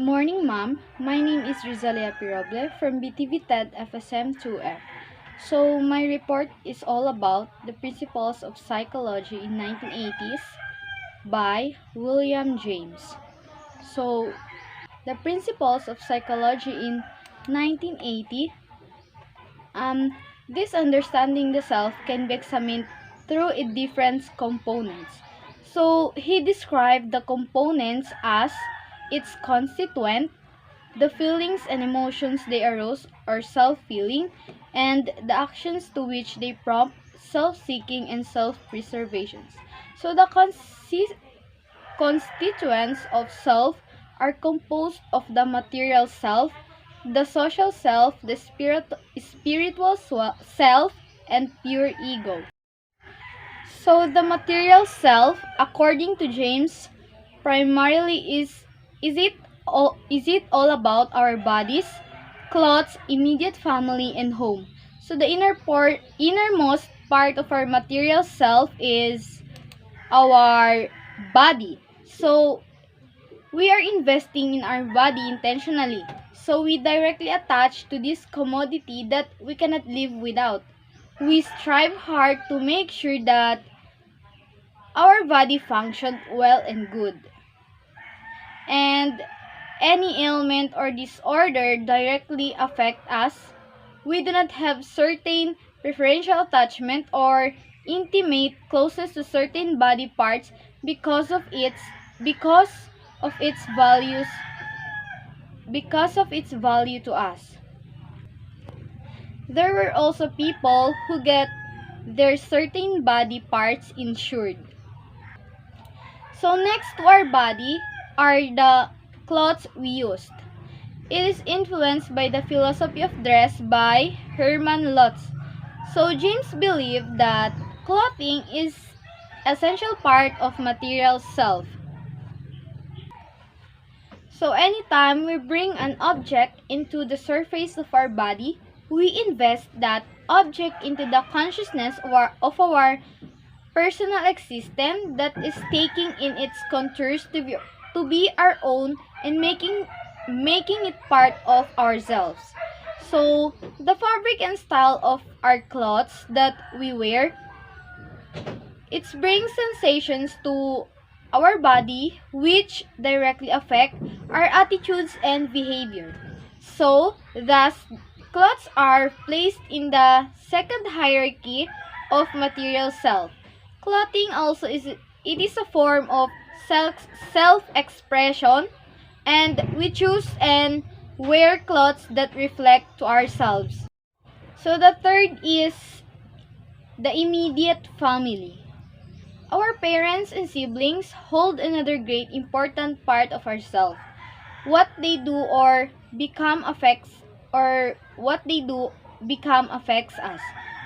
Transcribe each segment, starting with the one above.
morning, ma'am. My name is Rizalia Piroble from BTV TED FSM 2F. So, my report is all about the principles of psychology in 1980s by William James. So, the principles of psychology in 1980, this understanding the self can be examined through its different components. So, he described the components as its constituent, the feelings and emotions they arouse or self-feeling, and the actions to which they prompt self-seeking and self-preservation. So the constituents of self are composed of the material self, the social self, the spiritual self, and pure ego. So the material self, according to James, primarily is it all about our bodies, clothes, immediate family, and home. So the innermost part of our material self is our body. So we are investing in our body intentionally. So we directly attach to this commodity that we cannot live without. We strive hard to make sure that our body functions well and good. And any ailment or disorder directly affect us. We do not have certain preferential attachment or intimate closeness to certain body parts because of its values because of its value to us. There were also people who get their certain body parts insured. So next to our body are the clothes we used. It is influenced by the philosophy of dress by Hermann Lutz. So James believed that clothing is essential part of material self. So anytime we bring an object into the surface of our body, we invest that object into the consciousness of our personal existence that is taking in its contours to be our own and making it part of ourselves. So, the fabric and style of our clothes that we wear, it brings sensations to our body which directly affect our attitudes and behavior. So, thus, clothes are placed in the second hierarchy of material self. Clothing also is a form of self-expression, and we choose and wear clothes that reflect to ourselves. So the third is the immediate family. Our parents and siblings hold another great important part of ourselves. What they do what they do become affects us.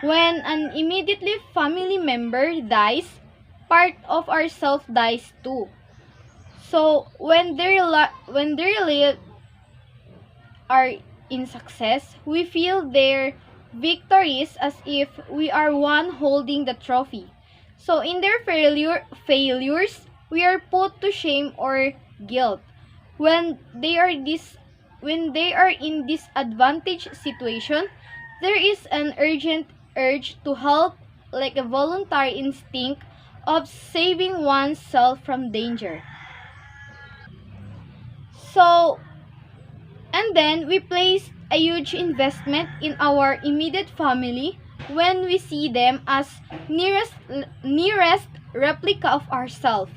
When an immediately family member dies, part of ourself dies too. So when they live are in success, we feel their victories as if we are one holding the trophy. So in their failures, we are put to shame or guilt. When they are in disadvantaged situation, there is an urgent urge to help, like a voluntary instinct of saving oneself from danger. So, and then we place a huge investment in our immediate family when we see them as nearest replica of ourselves.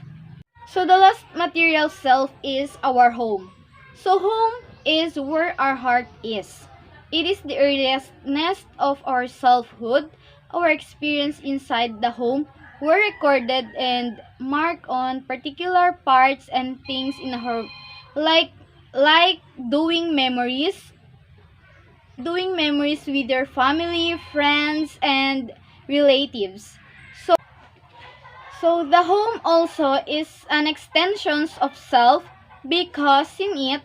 So the last material self is our home. So home is where our heart is. It is the earliest nest of our selfhood. Our experience inside the home were recorded and marked on particular parts and things in our like like doing memories with their family, friends, and relatives. So the home also is an extension of self because in it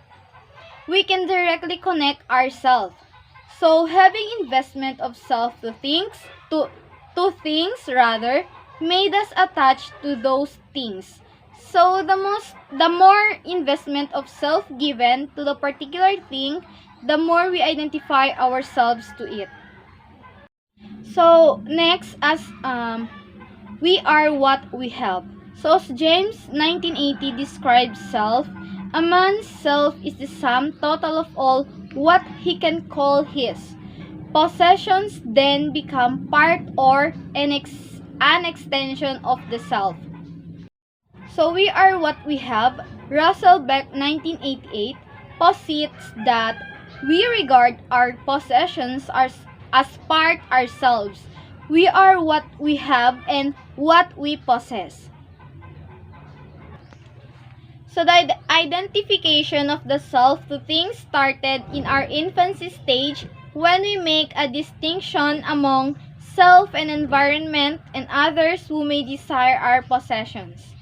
we can directly connect ourselves. So having investment of self to things rather made us attached to those things. So the more investment of self given to the particular thing, the more we identify ourselves to it. So next, as we are what we have. So as James 1980 describes self, a man's self is the sum total of all what he can call his. Possessions then become part or an extension of the self. So we are what we have. Russell Beck 1988 posits that we regard our possessions as part ourselves. We are what we have and what we possess. So the identification of the self to things started in our infancy stage when we make a distinction among self and environment and others who may desire our possessions.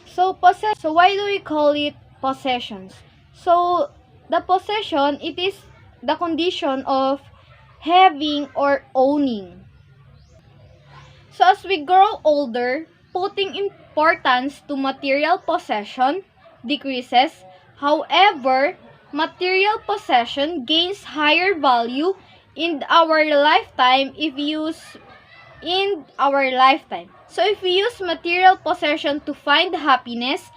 So why do we call it possessions? So the possession, it is the condition of having or owning. So as we grow older, putting importance to material possession decreases. However, material possession gains higher value in our lifetime if used in our lifetime. So if we use material possession to find happiness,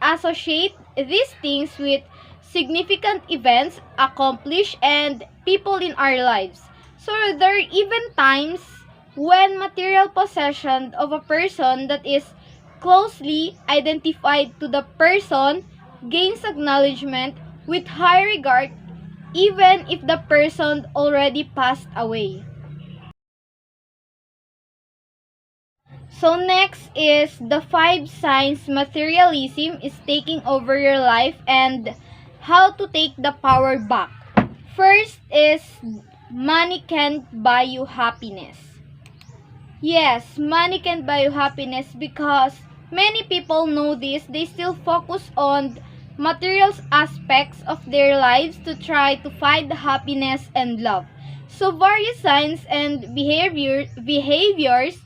associate these things with significant events accomplished and people in our lives. So there are even times when material possession of a person that is closely identified to the person gains acknowledgement with high regard even if the person already passed away. So next is the 5 signs materialism is taking over your life and how to take the power back. First is money can't buy you happiness. Yes, money can buy you happiness because many people know this. They still focus on material aspects of their lives to try to find happiness and love. So various signs and behaviors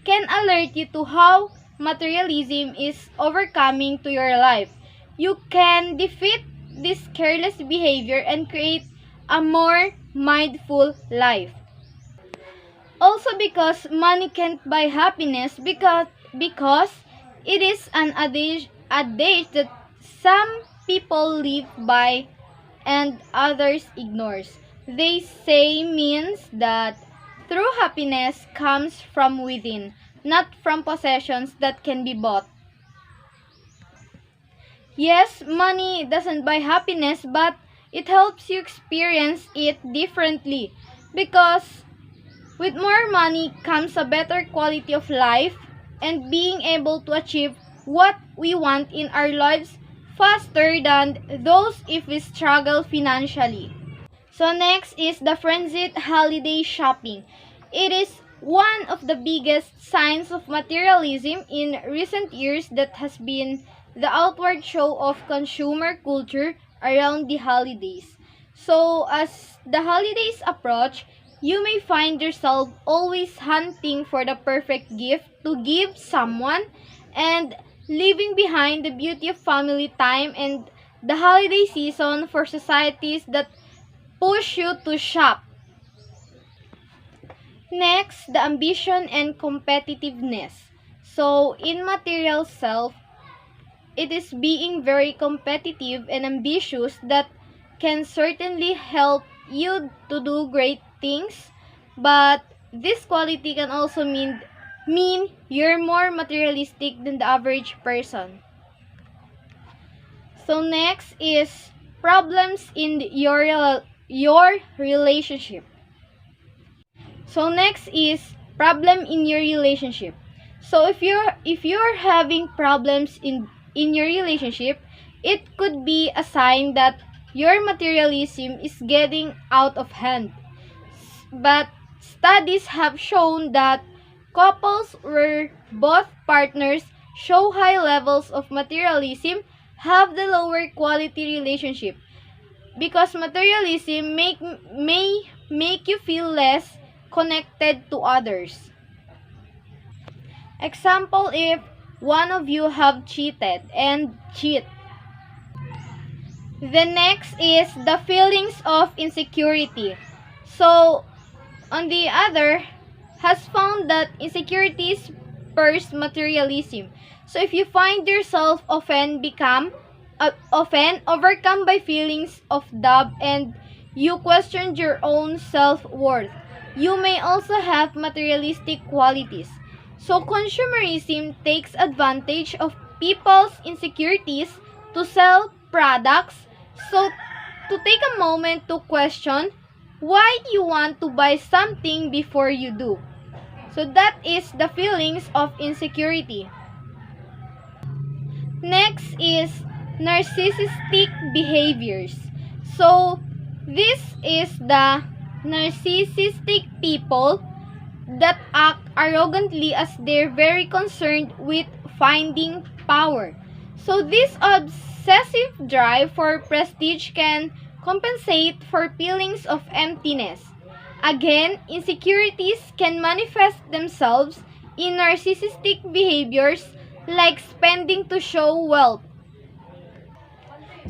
can alert you to how materialism is overcoming to your life. You can defeat this careless behavior and create a more mindful life. Also because money can't buy happiness because it is an adage that some people live by and others ignores. They say means that true happiness comes from within, not from possessions that can be bought. Yes, money doesn't buy happiness, but it helps you experience it differently because with more money comes a better quality of life and being able to achieve what we want in our lives faster than those if we struggle financially. So next is the frenzied holiday shopping. It is one of the biggest signs of materialism in recent years that has been the outward show of consumer culture around the holidays. So as the holidays approach, you may find yourself always hunting for the perfect gift to give someone and leaving behind the beauty of family time and the holiday season for societies that push you to shop. Next, the ambition and competitiveness. So, in material self, it is being very competitive and ambitious that can certainly help you to do great things, but this quality can also mean you're more materialistic than the average person. So next is problems in your relationship. So next is problem in your relationship. So if you're having problems in your relationship, it could be a sign that your materialism is getting out of hand. But studies have shown that couples where both partners show high levels of materialism have the lower quality relationship because materialism may make you feel less connected to others. Example, if one of you have cheated and cheat. The next is the feelings of insecurity. So, on the other, has found that insecurity spurs materialism. So, if you find yourself often overcome by feelings of doubt and you question your own self-worth, you may also have materialistic qualities. So, consumerism takes advantage of people's insecurities to sell products. So, to take a moment to question why you want to buy something before you do. So, that is the feelings of insecurity. Next is narcissistic behaviors. So, this is the narcissistic people that act arrogantly as they're very concerned with finding power. So, this obsessive drive for prestige can compensate for feelings of emptiness. Again, insecurities can manifest themselves in narcissistic behaviors like spending to show wealth.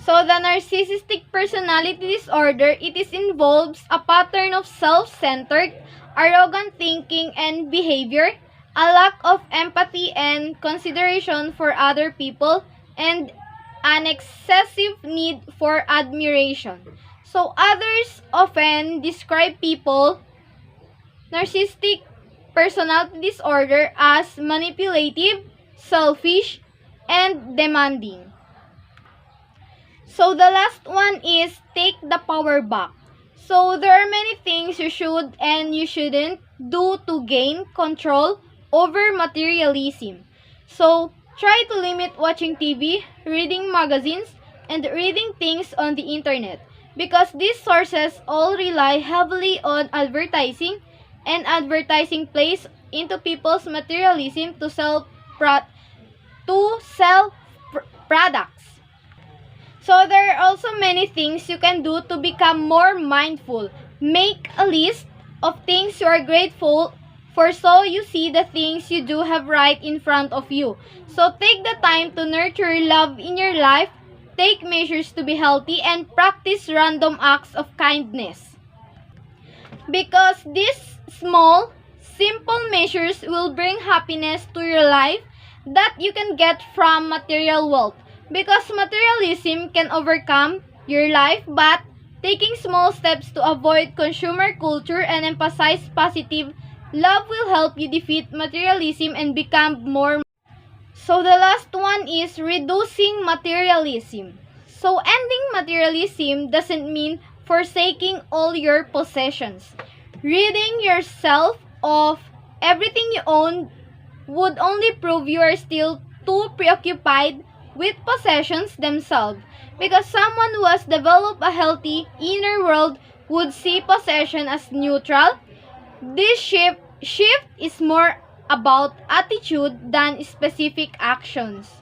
So the narcissistic personality disorder, involves a pattern of self-centered, arrogant thinking and behavior, a lack of empathy and consideration for other people, and an excessive need for admiration. So others often describe narcissistic personality disorder as manipulative, selfish, and demanding. So the last one is take the power back. So there are many things you should and you shouldn't do to gain control over materialism. So try to limit watching TV, reading magazines, and reading things on the internet because these sources all rely heavily on advertising, and advertising plays into people's materialism to sell products. So there are also many things you can do to become more mindful. Make a list of things you are grateful for so you see the things you do have right in front of you. So take the time to nurture love in your life, take measures to be healthy, and practice random acts of kindness. Because these small, simple measures will bring happiness to your life that you can get from material wealth. Because materialism can overcome your life, but taking small steps to avoid consumer culture and emphasize positive love will help you defeat materialism and become more. So the last one is reducing materialism. So ending materialism doesn't mean forsaking all your possessions. Ridding yourself of everything you own would only prove you are still too preoccupied with possessions themselves, because someone who has developed a healthy inner world would see possession as neutral. This shift is more about attitude than specific actions.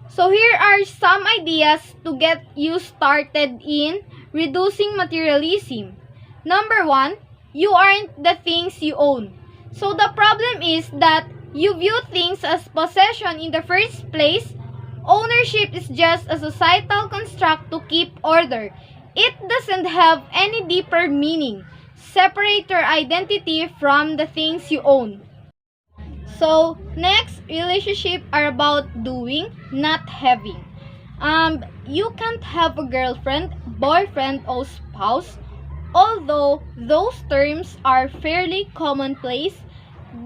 So here are some ideas to get you started in reducing materialism. Number 1, you aren't the things you own. So the problem is that you view things as possession in the first place. Ownership is just a societal construct to keep order. It doesn't have any deeper meaning. Separate your identity from the things you own. So, next, relationships are about doing, not having. You can't have a girlfriend, boyfriend, or spouse. Although those terms are fairly commonplace,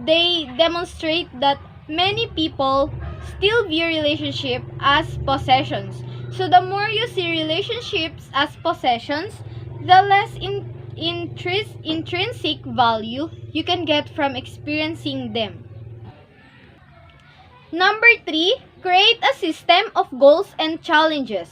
they demonstrate that many people still view relationships as possessions. So the more you see relationships as possessions, the less intrinsic value you can get from experiencing them. Number 3, create a system of goals and challenges.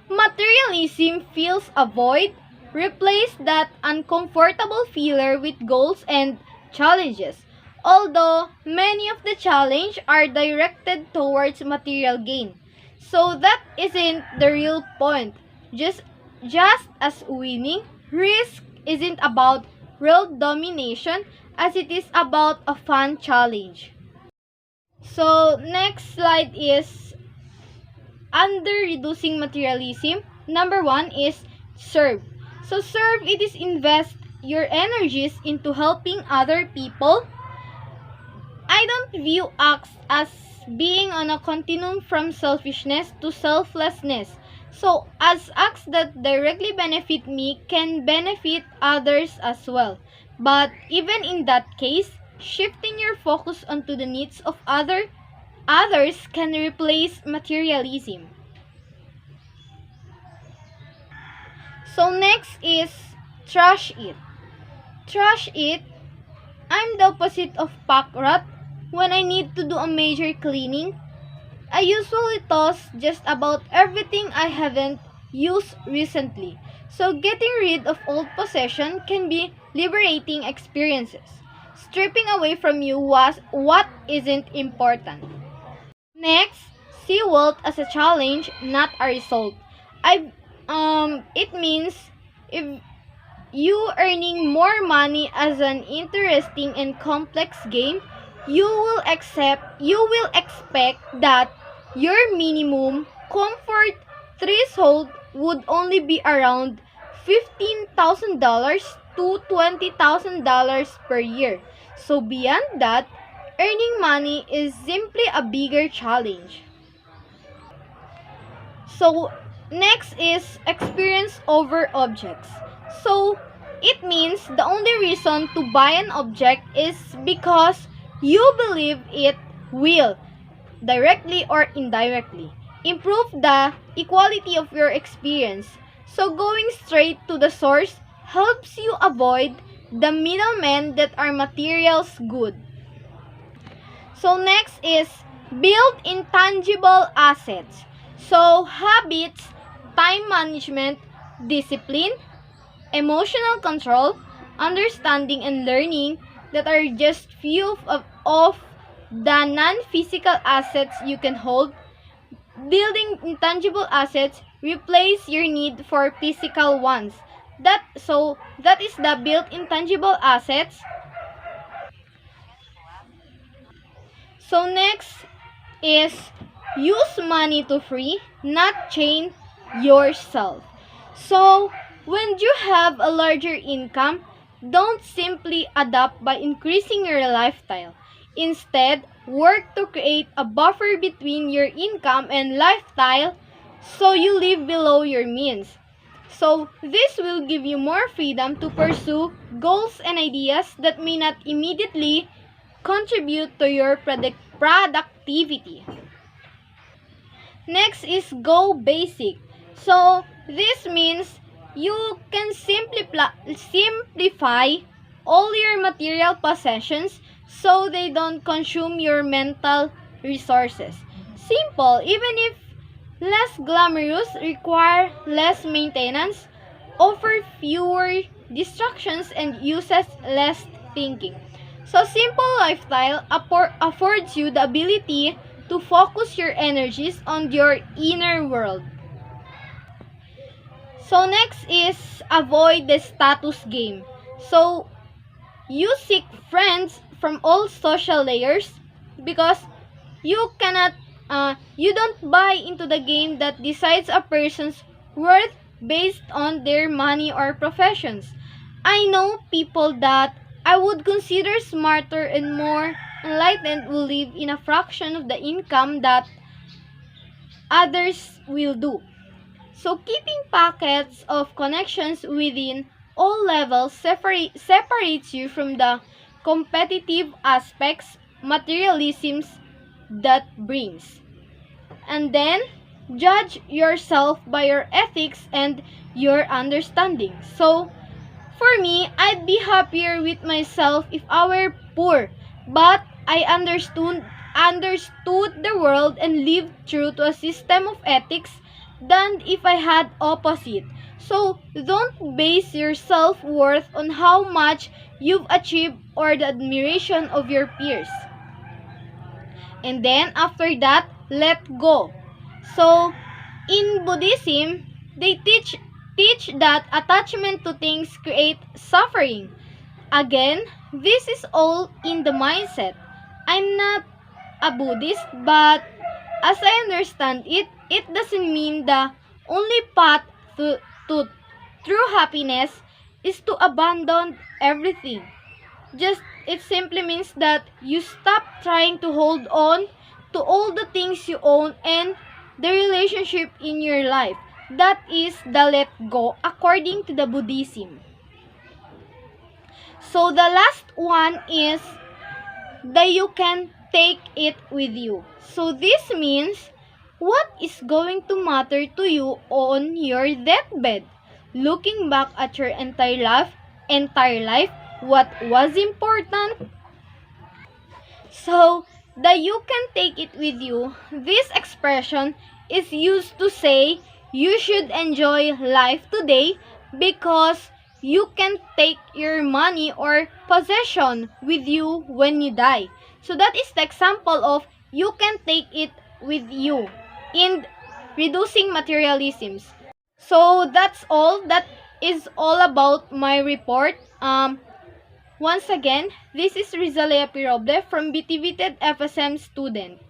Materialism fills a void. Replace that uncomfortable feeler with goals and challenges. Although many of the challenges are directed towards material gain. So that isn't the real point. Just as winning, risk isn't about real domination as it is about a fun challenge. So, next slide is under reducing materialism. Number one is serve. So, serve, it is invest your energies into helping other people. I don't view acts as being on a continuum from selfishness to selflessness. So, as acts that directly benefit me can benefit others as well. But even in that case, shifting your focus onto the needs of others can replace materialism. So next is trash it. Trash it, I'm the opposite of pack rat. When I need to do a major cleaning, I usually toss just about everything I haven't used recently. So getting rid of old possession can be liberating experiences. Stripping away from you was what isn't important. Next, see wealth as a challenge, not a result. It means if you earning more money as an interesting and complex game, you will expect that your minimum comfort threshold would only be around $15,000 to $20,000 per year. So beyond that, earning money is simply a bigger challenge. So next is experience over objects. So it means the only reason to buy an object is because you believe it will, directly or indirectly, improve the equality of your experience. So going straight to the source helps you avoid the middlemen that are materials good. So next is build intangible assets. So habits, time management, discipline, emotional control, understanding and learning that are just few of the non-physical assets you can hold. Building intangible assets replace your need for physical ones. That is the build intangible assets. So next is use money to free, not chain yourself. So when you have a larger income, don't simply adapt by increasing your lifestyle. Instead, work to create a buffer between your income and lifestyle so you live below your means. So this will give you more freedom to pursue goals and ideas that may not immediately contribute to your productivity. Next is go basic. So this means you can simplify all your material possessions so they don't consume your mental resources. Simple, even if less glamorous, require less maintenance, offer fewer distractions, and uses less thinking. So simple lifestyle affords you the ability to focus your energies on your inner world. So next is avoid the status game. So you seek friends from all social layers because you don't buy into the game that decides a person's worth based on their money or professions. I know people that I would consider smarter and more enlightened who live in a fraction of the income that others will do. So keeping packets of connections within all levels separates you from the competitive aspects materialisms that brings. And then judge yourself by your ethics and your understanding. So for me, I'd be happier with myself if I were poor, but I understood the world and lived true to a system of ethics than if I had opposite. So don't base your self-worth on how much you've achieved or the admiration of your peers. And then after that, let go. So in Buddhism, they teach that attachment to things create suffering. Again, this is all in the mindset. I'm not a Buddhist, but as I understand it, it doesn't mean the only path to true happiness is to abandon everything. Just it simply means that you stop trying to hold on to all the things you own and the relationship in your life. That is the let go according to the Buddhism. So the last one is that you can take it with you. So this means what is going to matter to you on your deathbed. Looking back at your entire life, what was important. So that you can take it with you. This expression is used to say you should enjoy life today because you can take your money or possession with you when you die. So that is the example of you can take it with you in reducing materialisms. So that's all. That is all about my report. Once again, this is Rizalea Piroble from BTVTED FSM student.